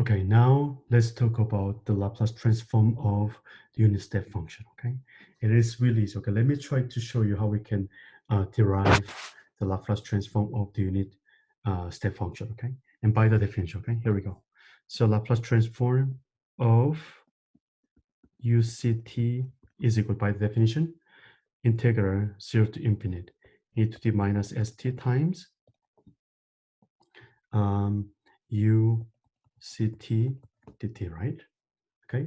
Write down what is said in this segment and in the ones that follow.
Okay, now let's talk about the Laplace transform of the unit step function, okay? It is really easy. Okay, let me try to show you how we can derive the Laplace transform of the unit step function, okay? And by the definition, okay? Here we go. So Laplace transform of UCT is equal, by the definition, integral 0 to infinite e to the minus st times UCT dt, right? Okay,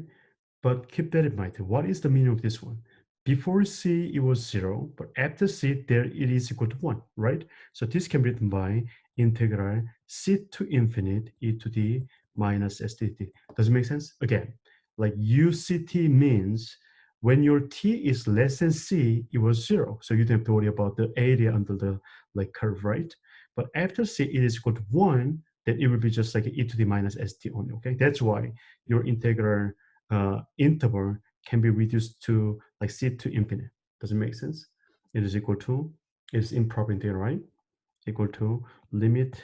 but keep that in mind. What is the meaning of this one? Before C, it was 0, but after C, there it is equal to 1, right? So this can be written by integral C to infinite e to the minus st. Does it make sense? Again, like UCT means when your t is less than C, it was 0. So you don't have to worry about the area under the like curve, right? But after C, it is equal to 1, then it will be just like e to the minus st only, okay? That's why your integral interval can be reduced to like C to infinite. Does it make sense? It is equal to, it's improper integral, right? Equal to limit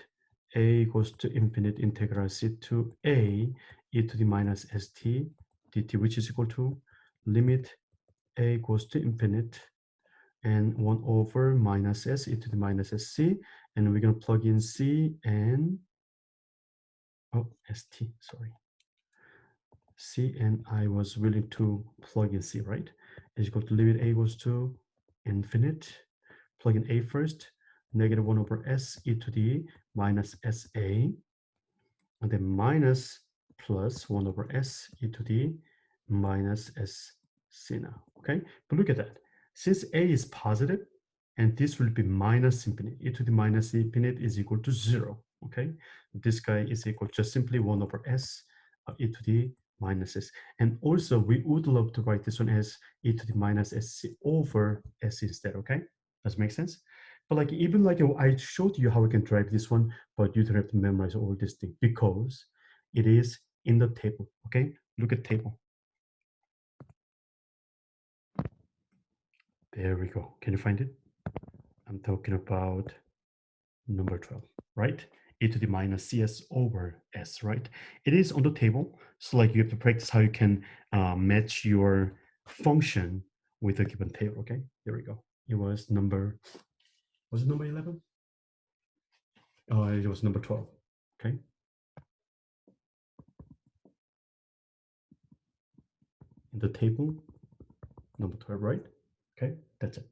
a goes to infinite integral C to a e to the minus st dt, which is equal to limit a goes to infinite and 1 over minus s e to the minus sc, and we're going to plug in c and st, sorry. C, and I was willing to plug in C, right? Is equal to limit a goes to infinite, plug in a first, negative 1 over s e to the minus sa, and then minus plus 1 over s e to the minus sc now, okay? But look at that. Since a is positive, and this will be minus infinite, e to the minus infinite is equal to 0, okay? This guy is equal to just simply 1 over s e to the minus s. And also, we would love to write this one as e to the minus sc over s instead, okay? Does it make sense? But like even like I showed you how we can derive this one, but you don't have to memorize all this thing because it is in the table, okay? Look at table. There we go. Can you find it? I'm talking about number 12, right? E to the minus cs over s, right? It is on the table. So like you have to practice how you can match your function with a given table, okay? Here we go. It was number 11? Oh, it was number 12, okay? In the table, number 12, right? Okay, that's it.